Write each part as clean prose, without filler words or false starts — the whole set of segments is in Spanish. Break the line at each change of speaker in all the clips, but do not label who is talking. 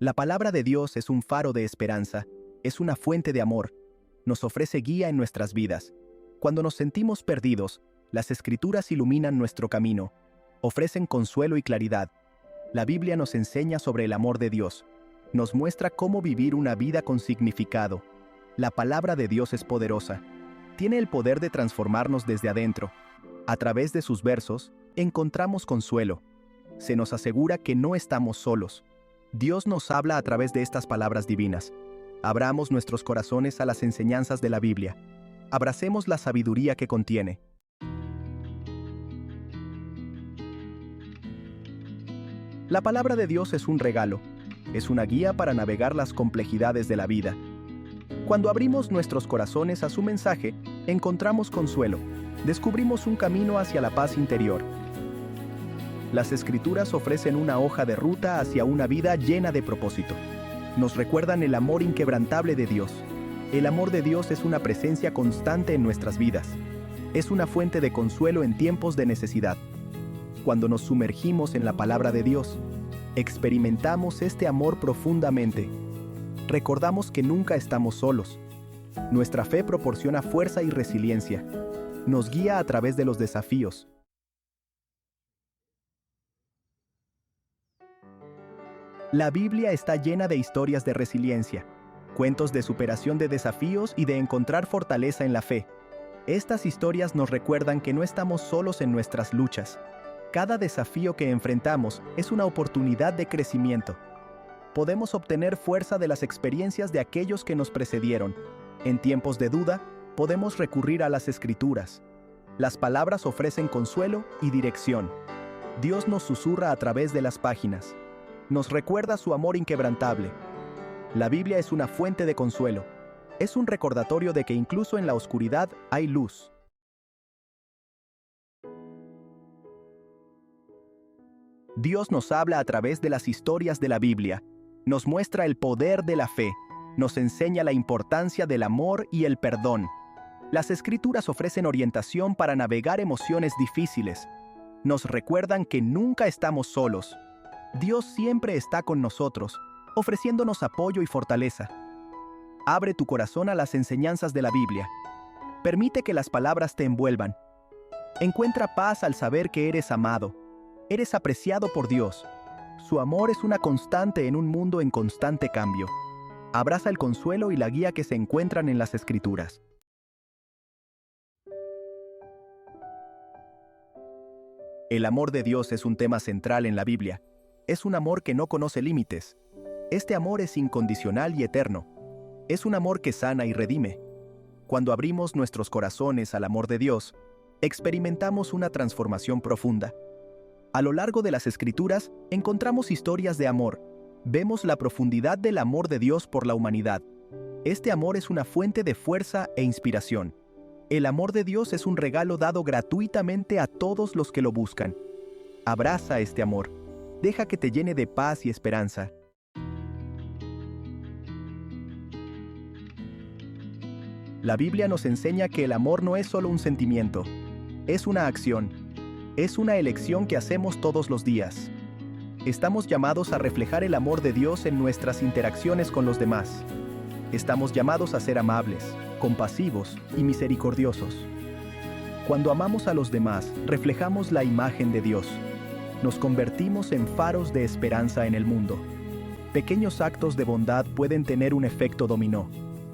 La palabra de Dios es un faro de esperanza, es una fuente de amor, nos ofrece guía en nuestras vidas. Cuando nos sentimos perdidos, las Escrituras iluminan nuestro camino, ofrecen consuelo y claridad. La Biblia nos enseña sobre el amor de Dios, nos muestra cómo vivir una vida con significado. La palabra de Dios es poderosa, tiene el poder de transformarnos desde adentro. A través de sus versos, encontramos consuelo. Se nos asegura que no estamos solos. Dios nos habla a través de estas palabras divinas. Abramos nuestros corazones a las enseñanzas de la Biblia. Abracemos la sabiduría que contiene. La palabra de Dios es un regalo. Es una guía para navegar las complejidades de la vida. Cuando abrimos nuestros corazones a su mensaje, encontramos consuelo. Descubrimos un camino hacia la paz interior. Las Escrituras ofrecen una hoja de ruta hacia una vida llena de propósito. Nos recuerdan el amor inquebrantable de Dios. El amor de Dios es una presencia constante en nuestras vidas. Es una fuente de consuelo en tiempos de necesidad. Cuando nos sumergimos en la palabra de Dios, experimentamos este amor profundamente. Recordamos que nunca estamos solos. Nuestra fe proporciona fuerza y resiliencia. Nos guía a través de los desafíos. La Biblia está llena de historias de resiliencia, cuentos de superación de desafíos y de encontrar fortaleza en la fe. Estas historias nos recuerdan que no estamos solos en nuestras luchas. Cada desafío que enfrentamos es una oportunidad de crecimiento. Podemos obtener fuerza de las experiencias de aquellos que nos precedieron. En tiempos de duda, podemos recurrir a las Escrituras. Las palabras ofrecen consuelo y dirección. Dios nos susurra a través de las páginas. Nos recuerda su amor inquebrantable. La Biblia es una fuente de consuelo. Es un recordatorio de que incluso en la oscuridad hay luz. Dios nos habla a través de las historias de la Biblia. Nos muestra el poder de la fe. Nos enseña la importancia del amor y el perdón. Las Escrituras ofrecen orientación para navegar emociones difíciles. Nos recuerdan que nunca estamos solos. Dios siempre está con nosotros, ofreciéndonos apoyo y fortaleza. Abre tu corazón a las enseñanzas de la Biblia. Permite que las palabras te envuelvan. Encuentra paz al saber que eres amado. Eres apreciado por Dios. Su amor es una constante en un mundo en constante cambio. Abraza el consuelo y la guía que se encuentran en las Escrituras. El amor de Dios es un tema central en la Biblia. Es un amor que no conoce límites. Este amor es incondicional y eterno. Es un amor que sana y redime. Cuando abrimos nuestros corazones al amor de Dios, experimentamos una transformación profunda. A lo largo de las Escrituras, encontramos historias de amor. Vemos la profundidad del amor de Dios por la humanidad. Este amor es una fuente de fuerza e inspiración. El amor de Dios es un regalo dado gratuitamente a todos los que lo buscan. Abraza este amor. Deja que te llene de paz y esperanza. La Biblia nos enseña que el amor no es solo un sentimiento, es una acción, es una elección que hacemos todos los días. Estamos llamados a reflejar el amor de Dios en nuestras interacciones con los demás. Estamos llamados a ser amables, compasivos y misericordiosos. Cuando amamos a los demás, reflejamos la imagen de Dios. Nos convertimos en faros de esperanza en el mundo. Pequeños actos de bondad pueden tener un efecto dominó.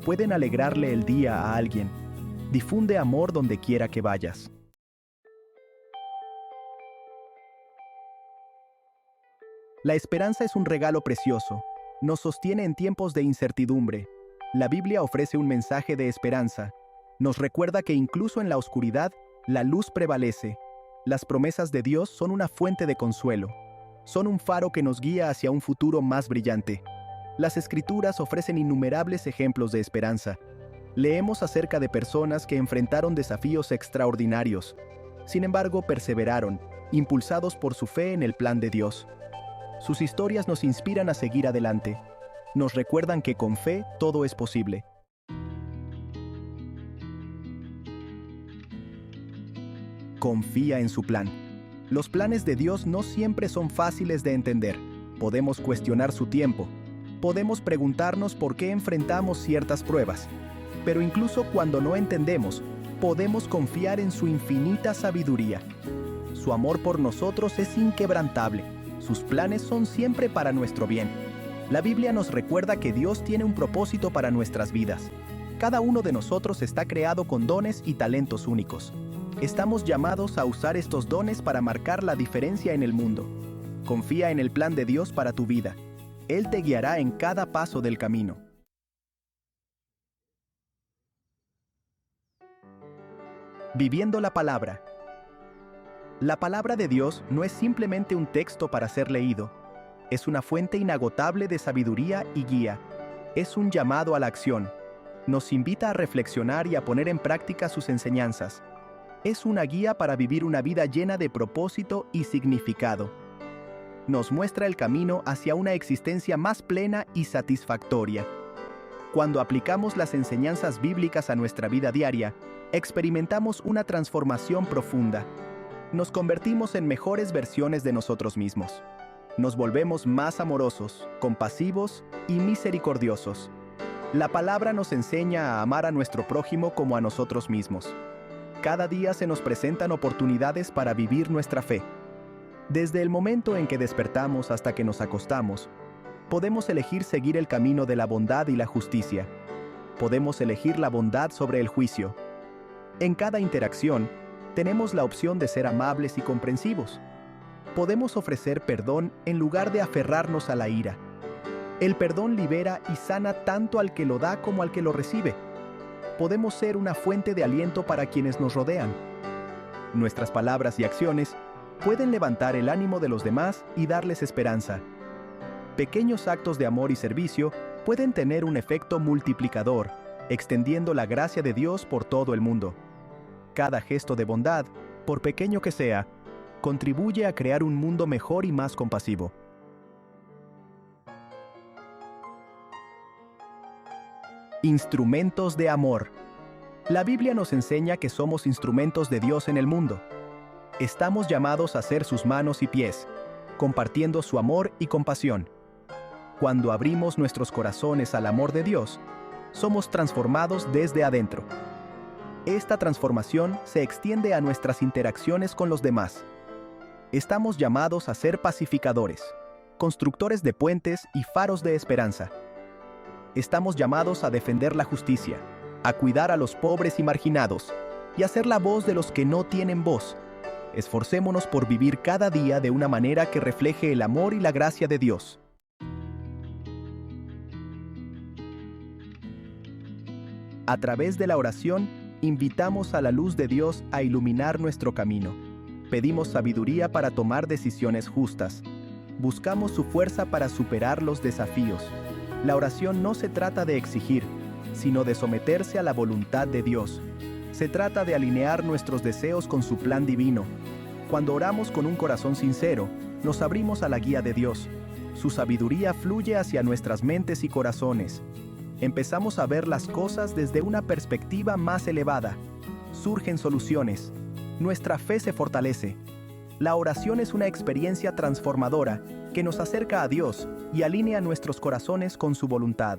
Pueden alegrarle el día a alguien. Difunde amor donde quiera que vayas. La esperanza es un regalo precioso. Nos sostiene en tiempos de incertidumbre. La Biblia ofrece un mensaje de esperanza. Nos recuerda que incluso en la oscuridad, la luz prevalece. Las promesas de Dios son una fuente de consuelo. Son un faro que nos guía hacia un futuro más brillante. Las Escrituras ofrecen innumerables ejemplos de esperanza. Leemos acerca de personas que enfrentaron desafíos extraordinarios. Sin embargo, perseveraron, impulsados por su fe en el plan de Dios. Sus historias nos inspiran a seguir adelante. Nos recuerdan que con fe todo es posible. Confía en su plan. Los planes de Dios no siempre son fáciles de entender. Podemos cuestionar su tiempo, Podemos preguntarnos por qué enfrentamos ciertas pruebas, pero incluso cuando no entendemos, podemos confiar en su infinita sabiduría. Su amor por nosotros es inquebrantable. Sus planes son siempre para nuestro bien. La Biblia nos recuerda que Dios tiene un propósito para nuestras vidas. Cada uno de nosotros está creado con dones y talentos únicos. Estamos llamados a usar estos dones para marcar la diferencia en el mundo. Confía en el plan de Dios para tu vida. Él te guiará en cada paso del camino. Viviendo la palabra. La palabra de Dios no es simplemente un texto para ser leído. Es una fuente inagotable de sabiduría y guía. Es un llamado a la acción. Nos invita a reflexionar y a poner en práctica sus enseñanzas. Es una guía para vivir una vida llena de propósito y significado. Nos muestra el camino hacia una existencia más plena y satisfactoria. Cuando aplicamos las enseñanzas bíblicas a nuestra vida diaria, experimentamos una transformación profunda. Nos convertimos en mejores versiones de nosotros mismos. Nos volvemos más amorosos, compasivos y misericordiosos. La palabra nos enseña a amar a nuestro prójimo como a nosotros mismos. Cada día se nos presentan oportunidades para vivir nuestra fe. Desde el momento en que despertamos hasta que nos acostamos, podemos elegir seguir el camino de la bondad y la justicia. Podemos elegir la bondad sobre el juicio. En cada interacción, tenemos la opción de ser amables y comprensivos. Podemos ofrecer perdón en lugar de aferrarnos a la ira. El perdón libera y sana tanto al que lo da como al que lo recibe. Podemos ser una fuente de aliento para quienes nos rodean. Nuestras palabras y acciones pueden levantar el ánimo de los demás y darles esperanza. Pequeños actos de amor y servicio pueden tener un efecto multiplicador, extendiendo la gracia de Dios por todo el mundo. Cada gesto de bondad, por pequeño que sea, contribuye a crear un mundo mejor y más compasivo. Instrumentos de amor. La Biblia nos enseña que somos instrumentos de Dios en el mundo. Estamos llamados a ser sus manos y pies, compartiendo su amor y compasión. Cuando abrimos nuestros corazones al amor de Dios, somos transformados desde adentro. Esta transformación se extiende a nuestras interacciones con los demás. Estamos llamados a ser pacificadores, constructores de puentes y faros de esperanza. Estamos llamados a defender la justicia, a cuidar a los pobres y marginados, y a ser la voz de los que no tienen voz. Esforcémonos por vivir cada día de una manera que refleje el amor y la gracia de Dios. A través de la oración, invitamos a la luz de Dios a iluminar nuestro camino. Pedimos sabiduría para tomar decisiones justas. Buscamos su fuerza para superar los desafíos. La oración no se trata de exigir, sino de someterse a la voluntad de Dios. Se trata de alinear nuestros deseos con su plan divino. Cuando oramos con un corazón sincero, nos abrimos a la guía de Dios. Su sabiduría fluye hacia nuestras mentes y corazones. Empezamos a ver las cosas desde una perspectiva más elevada. Surgen soluciones. Nuestra fe se fortalece. La oración es una experiencia transformadora que nos acerca a Dios y alinea nuestros corazones con su voluntad.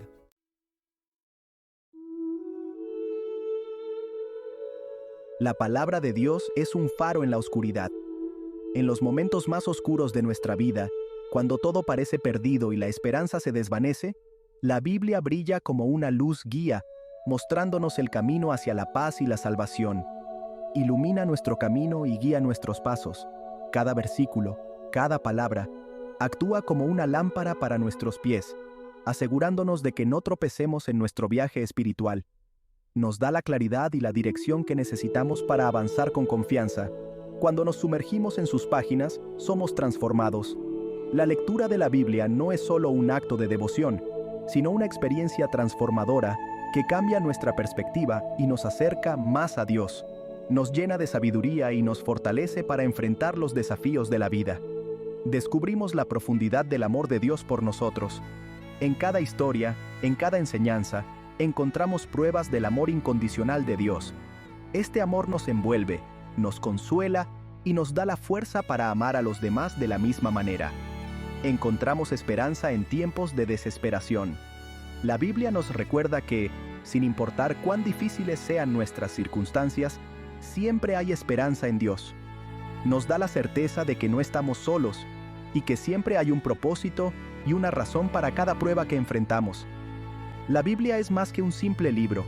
La palabra de Dios es un faro en la oscuridad. En los momentos más oscuros de nuestra vida, cuando todo parece perdido y la esperanza se desvanece, la Biblia brilla como una luz guía, mostrándonos el camino hacia la paz y la salvación. Ilumina nuestro camino y guía nuestros pasos. Cada versículo, cada palabra, actúa como una lámpara para nuestros pies, asegurándonos de que no tropecemos en nuestro viaje espiritual. Nos da la claridad y la dirección que necesitamos para avanzar con confianza. Cuando nos sumergimos en sus páginas, somos transformados. La lectura de la Biblia no es solo un acto de devoción, sino una experiencia transformadora que cambia nuestra perspectiva y nos acerca más a Dios. Nos llena de sabiduría y nos fortalece para enfrentar los desafíos de la vida. Descubrimos la profundidad del amor de Dios por nosotros. En cada historia, en cada enseñanza, encontramos pruebas del amor incondicional de Dios. Este amor nos envuelve, nos consuela y nos da la fuerza para amar a los demás de la misma manera. encontramos esperanza en tiempos de desesperación. La Biblia nos recuerda que, sin importar cuán difíciles sean nuestras circunstancias, siempre hay esperanza en Dios. Nos da la certeza de que no estamos solos y que siempre hay un propósito y una razón para cada prueba que enfrentamos. La Biblia es más que un simple libro.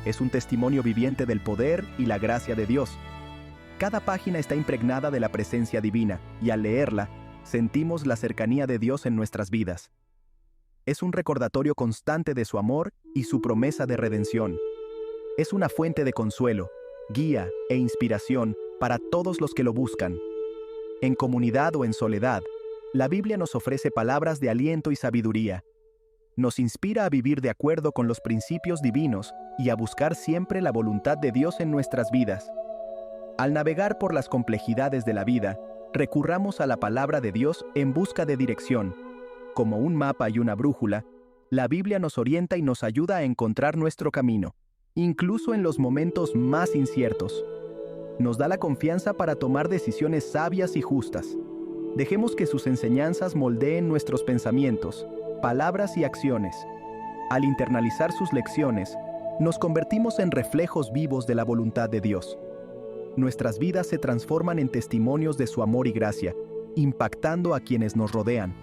Es un testimonio viviente del poder y la gracia de Dios. Cada página está impregnada de la presencia divina y al leerla, sentimos la cercanía de Dios en nuestras vidas. Es un recordatorio constante de su amor y su promesa de redención. Es una fuente de consuelo, guía e inspiración para todos los que lo buscan. En comunidad o en soledad, la Biblia nos ofrece palabras de aliento y sabiduría. Nos inspira a vivir de acuerdo con los principios divinos y a buscar siempre la voluntad de Dios en nuestras vidas. Al navegar por las complejidades de la vida, recurramos a la palabra de Dios en busca de dirección. Como un mapa y una brújula, la Biblia nos orienta y nos ayuda a encontrar nuestro camino, incluso en los momentos más inciertos. Nos da la confianza para tomar decisiones sabias y justas. Dejemos que sus enseñanzas moldeen nuestros pensamientos, palabras y acciones. Al internalizar sus lecciones, nos convertimos en reflejos vivos de la voluntad de Dios. Nuestras vidas se transforman en testimonios de su amor y gracia, impactando a quienes nos rodean.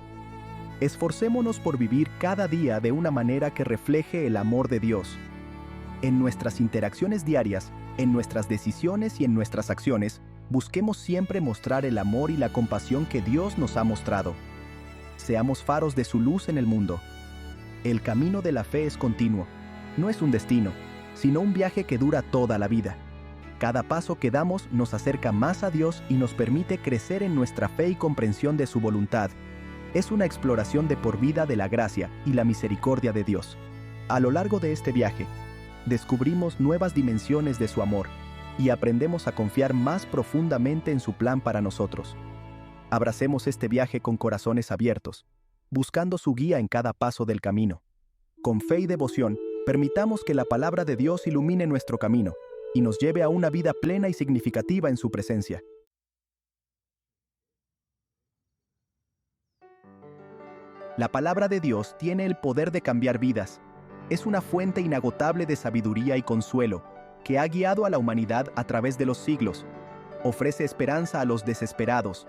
Esforcémonos por vivir cada día de una manera que refleje el amor de Dios. En nuestras interacciones diarias, en nuestras decisiones y en nuestras acciones, busquemos siempre mostrar el amor y la compasión que Dios nos ha mostrado. Seamos faros de su luz en el mundo. El camino de la fe es continuo. No es un destino, sino un viaje que dura toda la vida. Cada paso que damos nos acerca más a Dios y nos permite crecer en nuestra fe y comprensión de su voluntad. Es una exploración de por vida de la gracia y la misericordia de Dios. A lo largo de este viaje, descubrimos nuevas dimensiones de su amor y aprendemos a confiar más profundamente en su plan para nosotros. Abracemos este viaje con corazones abiertos, buscando su guía en cada paso del camino. Con fe y devoción, permitamos que la palabra de Dios ilumine nuestro camino y nos lleve a una vida plena y significativa en su presencia. La palabra de Dios tiene el poder de cambiar vidas. Es una fuente inagotable de sabiduría y consuelo, que ha guiado a la humanidad a través de los siglos. Ofrece esperanza a los desesperados,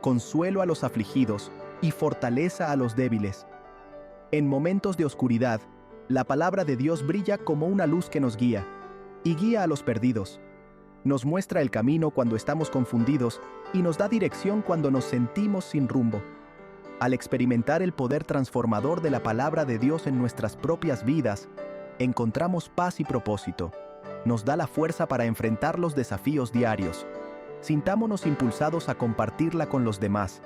consuelo a los afligidos y fortaleza a los débiles. En momentos de oscuridad, la palabra de Dios brilla como una luz que nos guía, y guía a los perdidos. Nos muestra el camino cuando estamos confundidos y nos da dirección cuando nos sentimos sin rumbo. Al experimentar el poder transformador de la palabra de Dios en nuestras propias vidas, encontramos paz y propósito. Nos da la fuerza para enfrentar los desafíos diarios. Sintámonos impulsados a compartirla con los demás.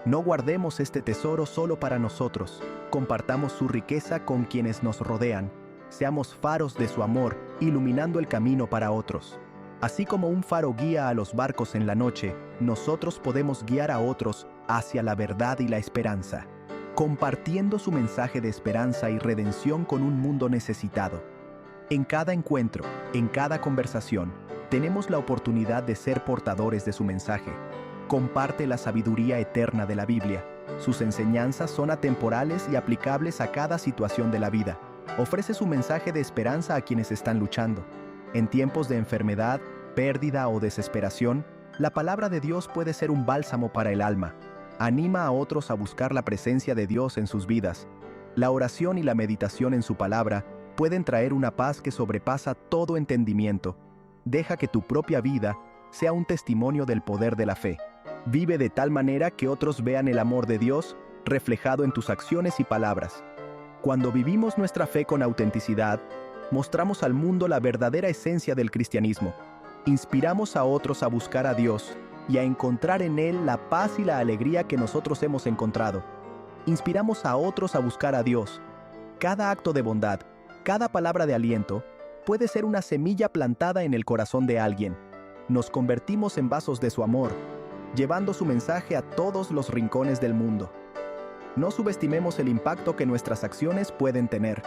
No guardemos este tesoro solo para nosotros. Compartamos su riqueza con quienes nos rodean. Seamos faros de su amor, iluminando el camino para otros. Así como un faro guía a los barcos en la noche, nosotros podemos guiar a otros hacia la verdad y la esperanza, compartiendo su mensaje de esperanza y redención con un mundo necesitado. En cada encuentro, en cada conversación, tenemos la oportunidad de ser portadores de su mensaje. Comparte la sabiduría eterna de la Biblia. Sus enseñanzas son atemporales y aplicables a cada situación de la vida. Ofrece su mensaje de esperanza a quienes están luchando. En tiempos de enfermedad, pérdida o desesperación, la palabra de Dios puede ser un bálsamo para el alma. Anima a otros a buscar la presencia de Dios en sus vidas. La oración y la meditación en su palabra pueden traer una paz que sobrepasa todo entendimiento. Deja que tu propia vida sea un testimonio del poder de la fe. Vive de tal manera que otros vean el amor de Dios reflejado en tus acciones y palabras. Cuando vivimos nuestra fe con autenticidad, mostramos al mundo la verdadera esencia del cristianismo. Inspiramos a otros a buscar a Dios y a encontrar en Él la paz y la alegría que nosotros hemos encontrado. Inspiramos a otros a buscar a Dios. Cada acto de bondad, cada palabra de aliento, puede ser una semilla plantada en el corazón de alguien. Nos convertimos en vasos de su amor, llevando su mensaje a todos los rincones del mundo. No subestimemos el impacto que nuestras acciones pueden tener,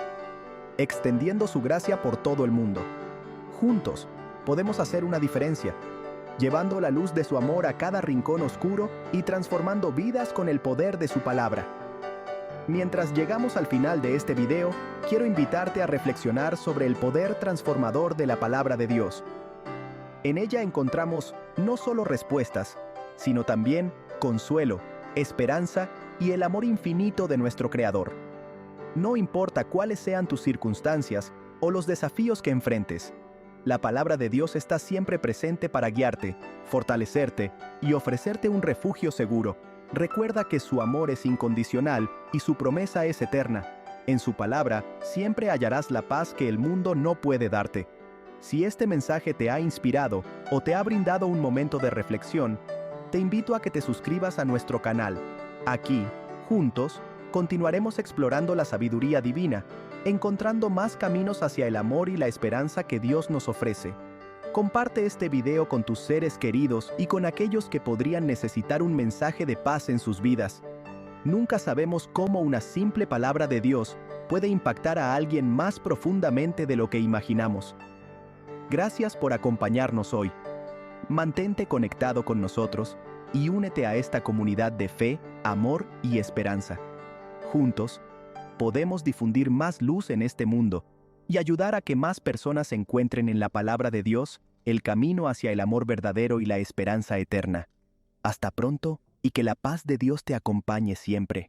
extendiendo su gracia por todo el mundo. Juntos, podemos hacer una diferencia. llevando la luz de su amor a cada rincón oscuro y transformando vidas con el poder de su palabra. Mientras llegamos al final de este video, quiero invitarte a reflexionar sobre el poder transformador de la palabra de Dios. En ella encontramos no solo respuestas, sino también consuelo, esperanza y el amor infinito de nuestro Creador. No importa cuáles sean tus circunstancias o los desafíos que enfrentes, la palabra de Dios está siempre presente para guiarte, fortalecerte y ofrecerte un refugio seguro. Recuerda que su amor es incondicional y su promesa es eterna. En su palabra siempre hallarás la paz que el mundo no puede darte. Si este mensaje te ha inspirado o te ha brindado un momento de reflexión, te invito a que te suscribas a nuestro canal. Aquí, juntos, continuaremos explorando la sabiduría divina, encontrando más caminos hacia el amor y la esperanza que Dios nos ofrece. Comparte este video con tus seres queridos y con aquellos que podrían necesitar un mensaje de paz en sus vidas. Nunca sabemos cómo una simple palabra de Dios puede impactar a alguien más profundamente de lo que imaginamos. Gracias por acompañarnos hoy. Mantente conectado con nosotros y únete a esta comunidad de fe, amor y esperanza. Juntos, podemos difundir más luz en este mundo y ayudar a que más personas encuentren en la palabra de Dios el camino hacia el amor verdadero y la esperanza eterna. Hasta pronto y que la paz de Dios te acompañe siempre.